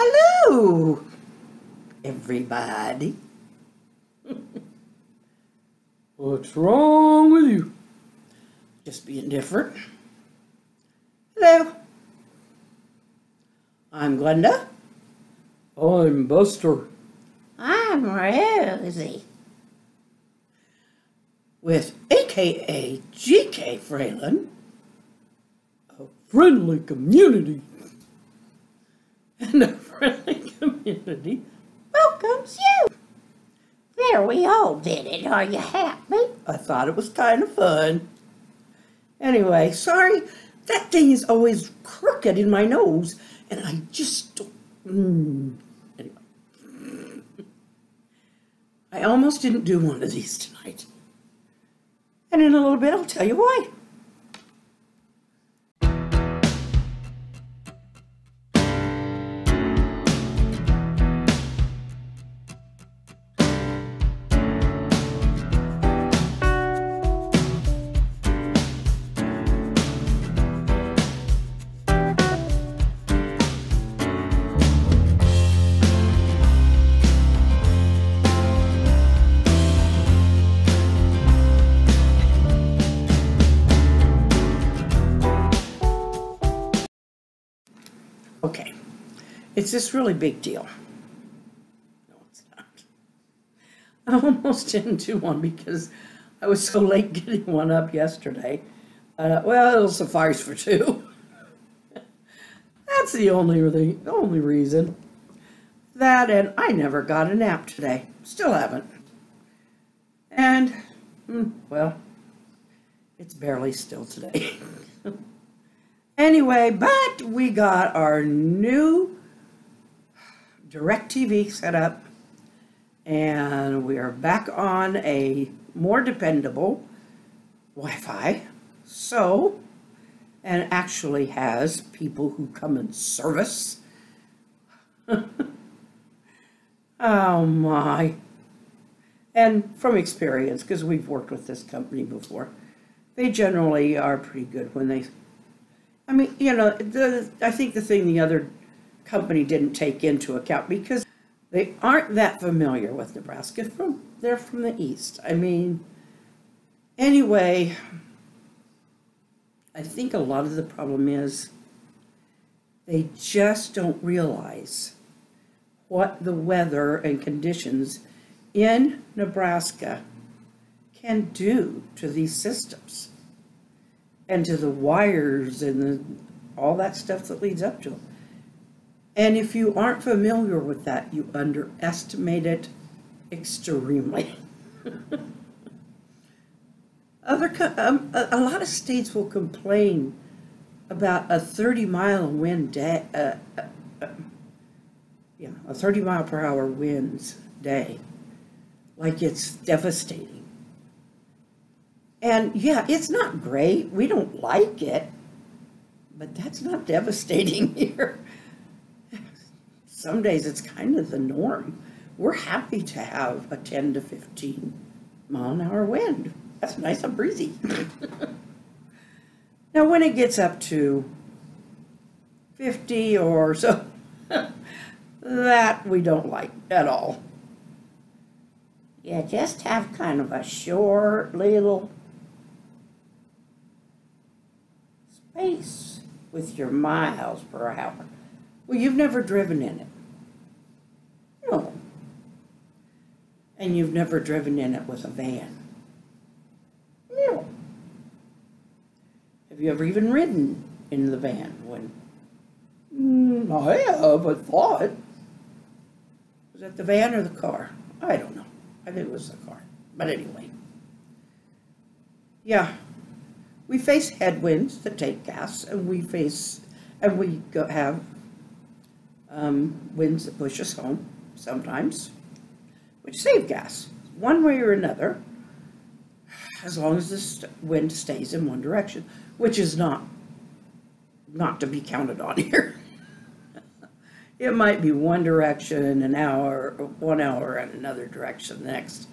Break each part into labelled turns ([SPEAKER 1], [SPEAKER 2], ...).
[SPEAKER 1] Hello, everybody.
[SPEAKER 2] What's wrong with you?
[SPEAKER 1] Just being different. Hello. I'm Glenda.
[SPEAKER 2] I'm Buster.
[SPEAKER 1] I'm Rosie. With AKA GK Fralin.
[SPEAKER 2] A friendly community.
[SPEAKER 1] And a friendly community welcomes you. There, we all did it. Are you happy? I thought it was kind of fun. Anyway, sorry, that thing is always crooked in my nose, and I just don't... Anyway. I almost didn't do one of these tonight. And in a little bit, I'll tell you why. Okay, it's this really big deal. No, it's not. I almost didn't do one because I was so late getting one up yesterday. Well, it'll suffice for two. That's the only reason. That, and I never got a nap today. Still haven't. And, well, it's barely still today. Anyway, but we got our new DirecTV set up, and we are back on a more dependable Wi-Fi. So, and actually has people who come and service. Oh my. And from experience, because we've worked with this company before, they generally are pretty good when they... I mean, you know, I think the thing the other company didn't take into account, because they aren't that familiar with Nebraska. They're from the East. I mean, anyway, I think a lot of the problem is they just don't realize what the weather and conditions in Nebraska can do to these systems. And to the wires and all that stuff that leads up to them. And if you aren't familiar with that, you underestimate it extremely. A lot of states will complain about a 30-mile wind day, a 30-mile-per-hour winds day, like it's devastating. And yeah, it's not great. We don't like it, but that's not devastating here. Some days it's kind of the norm. We're happy to have a 10 to 15 mile an hour wind. That's nice and breezy. Now, when it gets up to 50 or so, that we don't like at all. Yeah, just have kind of a short little space with your miles per hour. Well, you've never driven in it. No. And you've never driven in it with a van. No. Have you ever even ridden in the van when... I have, I thought. Was that the van or the car? I don't know. I think it was the car. But anyway. Yeah. We face headwinds that take gas, and we have winds that push us home sometimes, which save gas, one way or another, as long as the wind stays in one direction, which is not to be counted on here. It might be one direction an hour, 1 hour, and another direction the next.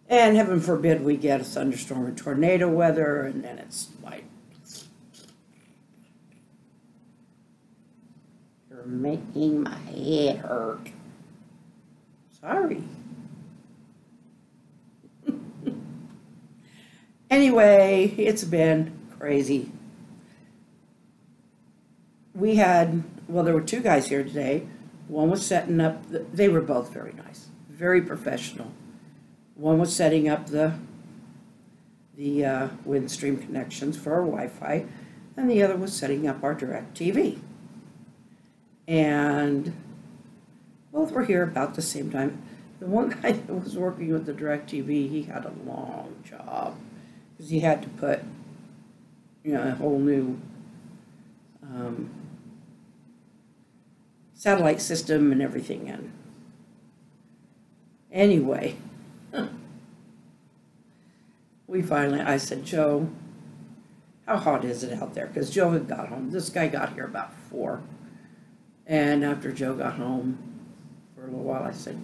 [SPEAKER 1] And heaven forbid we get a thunderstorm and tornado weather, and then it's like You're making my head hurt. Sorry. Anyway, it's been crazy. We had, well, there were two guys here today. One was setting up, they were both very nice, very professional. One was setting up the Windstream connections for our Wi-Fi, and the other was setting up our DirecTV. And both were here about the same time. The one guy that was working with the DirecTV, he had a long job because he had to put, a whole new satellite system and everything in. Anyway, I said, Joe, how hot is it out there? Because Joe had got home. This guy got here about 4. And after Joe got home for a little while, I said,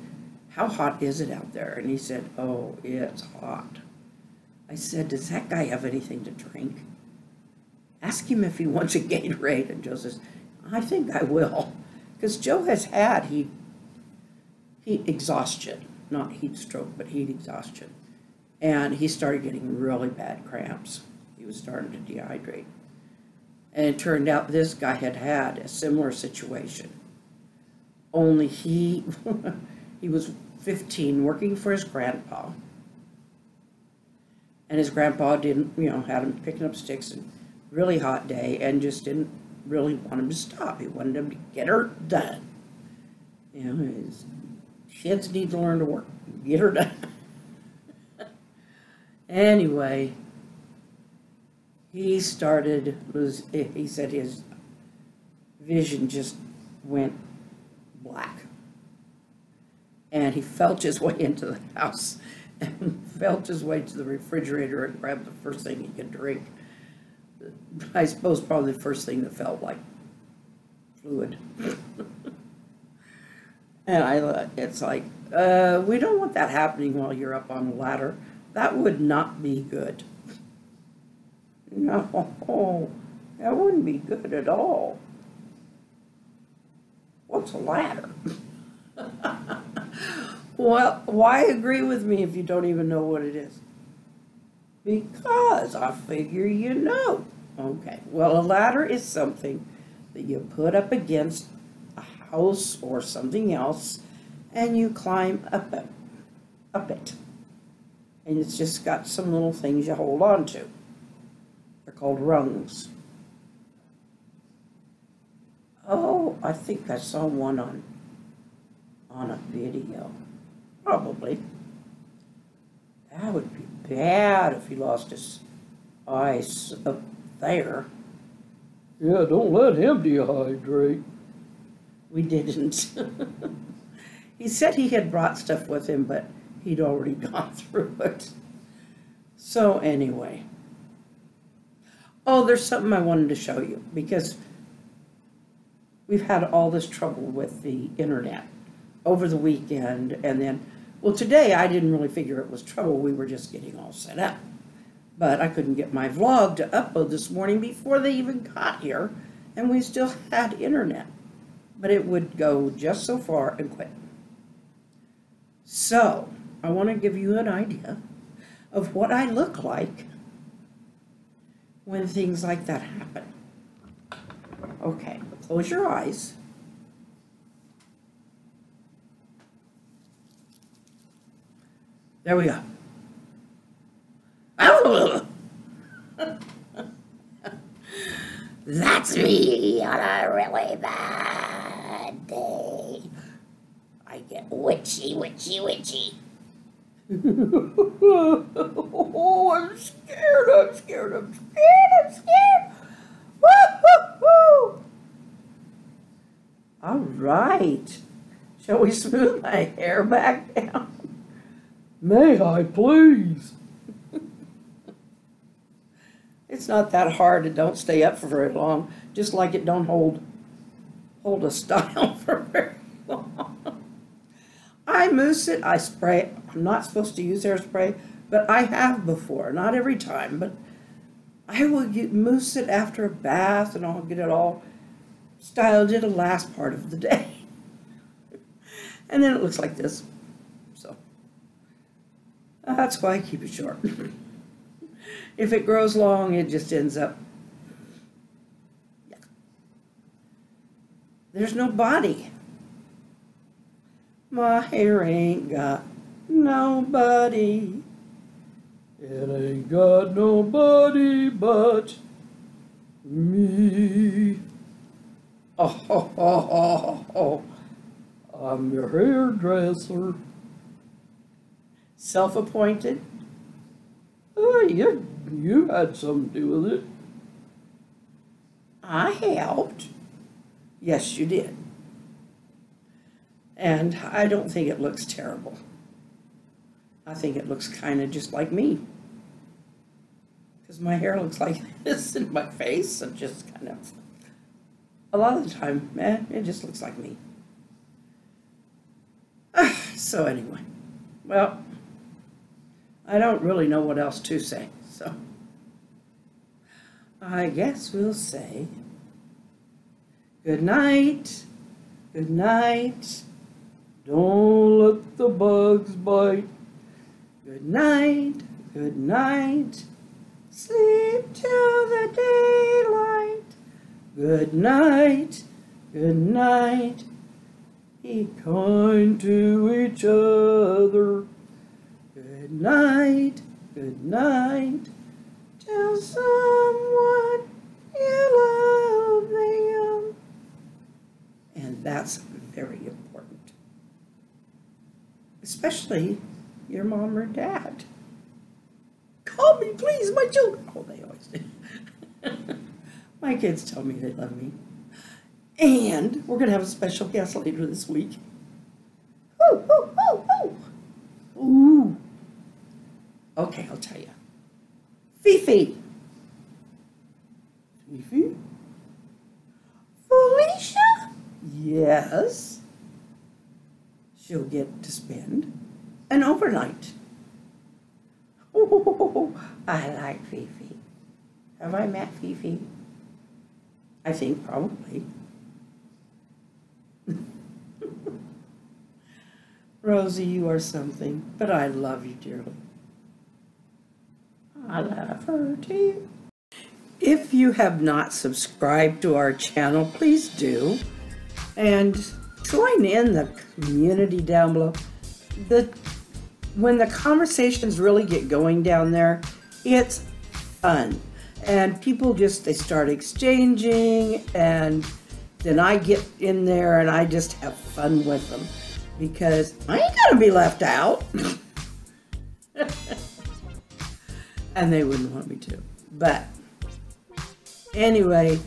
[SPEAKER 1] how hot is it out there? And he said, oh, it's hot. I said, does that guy have anything to drink? Ask him if he wants a Gatorade. And Joe says, I think I will. Because Joe has had heat exhaustion, not heat stroke, but heat exhaustion. And he started getting really bad cramps. He was starting to dehydrate. And it turned out this guy had had a similar situation. Only he was 15 working for his grandpa. And his grandpa didn't, had him picking up sticks and really hot day and just didn't really want him to stop. He wanted him to get her done. His kids need to learn to work. Get her done. Anyway, he said his vision just went black. And he felt his way into the house and felt his way to the refrigerator and grabbed the first thing he could drink. I suppose probably the first thing that felt like fluid. And I thought, it's like, we don't want that happening while you're up on the ladder. That would not be good. No, that wouldn't be good at all. What's a ladder? Well, why agree with me if you don't even know what it is? Because I figure you know. Okay, well, a ladder is something that you put up against a house or something else and you climb up it. And it's just got some little things you hold on to. They're called rungs. Oh, I think I saw one on a video. Probably. That would be bad if he lost his eyes up there.
[SPEAKER 2] Yeah, don't let him dehydrate.
[SPEAKER 1] We didn't. He said he had brought stuff with him, but he'd already gone through it. So anyway. Oh, there's something I wanted to show you, because we've had all this trouble with the internet over the weekend, and then, well, today I didn't really figure it was trouble. We were just getting all set up. But I couldn't get my vlog to upload this morning before they even got here, and we still had internet. But it would go just so far and quit. So, I want to give you an idea of what I look like when things like that happen. Okay, close your eyes. There we go. That's me on a really bad day. I get witchy. Oh, I'm scared. Woo-hoo-hoo! All right. Shall we smooth my hair back down?
[SPEAKER 2] May I, please?
[SPEAKER 1] It's not that hard. It don't stay up for very long. Just like it don't hold a style for very long. I mousse it. I spray it. I'm not supposed to use hairspray, but I have before. Not every time, but I will mousse it after a bath, and I'll get it all styled it the last part of the day. And then it looks like this. So that's why I keep it short. If it grows long, it just ends up, yeah. There's no body. My hair ain't got nobody.
[SPEAKER 2] It ain't got nobody but me. Oh. I'm your hairdresser.
[SPEAKER 1] Self-appointed?
[SPEAKER 2] Oh, you had something to do with it.
[SPEAKER 1] I helped. Yes, you did. And I don't think it looks terrible. I think it looks kind of just like me. Because my hair looks like this in my face and just kind of, a lot of the time, it just looks like me. So anyway, well, I don't really know what else to say, so I guess we'll say good night, good night.
[SPEAKER 2] Don't let the bugs bite.
[SPEAKER 1] Good night, good night. Sleep till the daylight. Good night, good night.
[SPEAKER 2] Be kind to each other.
[SPEAKER 1] Good night, good night. Tell someone you love them. And that's very important. Especially your mom or dad. Call me, please, my children. Oh, they always do. My kids tell me they love me. And we're going to have a special guest later this week. Ooh, ooh, ooh, ooh. Ooh. Okay, I'll tell you. Fifi.
[SPEAKER 2] Fifi?
[SPEAKER 1] Felicia? Yes. She'll get to spend an overnight. Oh, I like Fifi. Have I met Fifi? I think probably. Rosie, you are something, but I love you dearly. I love her too. If you have not subscribed to our channel, please do. And join in the community down below. When the conversations really get going down there, it's fun. And people they start exchanging, and then I get in there and I just have fun with them. Because I ain't gonna be left out. And they wouldn't want me to. But anyway,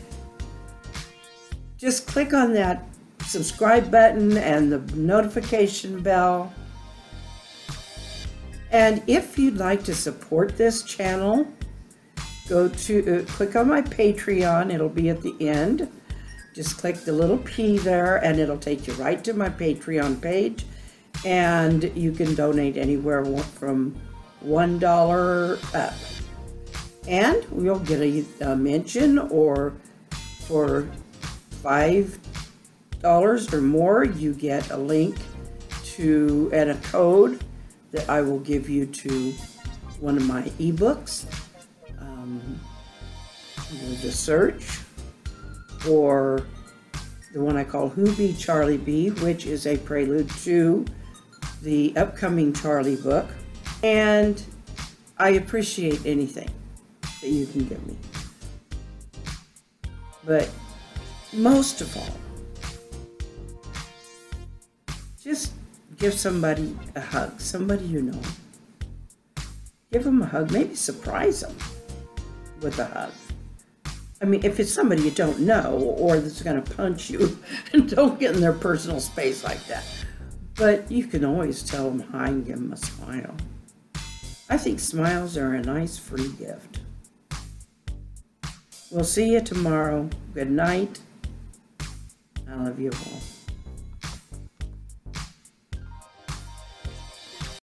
[SPEAKER 1] just click on that subscribe button and the notification bell. And if you'd like to support this channel, go to click on my Patreon. It'll be at the end. Just click the little P there and it'll take you right to my Patreon page. And you can donate anywhere from $1 up. And we'll get a mention, or for $5 or more, you get a link to and a code that I will give you to one of my ebooks. The search, or the one I call Who Be Charlie Be, which is a prelude to the upcoming Charlie book. And I appreciate anything that you can give me. But most of all, just give somebody a hug, somebody you know. Give them a hug, maybe surprise them with a hug. I mean, if it's somebody you don't know or that's going to punch you, don't get in their personal space like that. But you can always tell them hi and give them a smile. I think smiles are a nice free gift. We'll see you tomorrow. Good night. I love you all.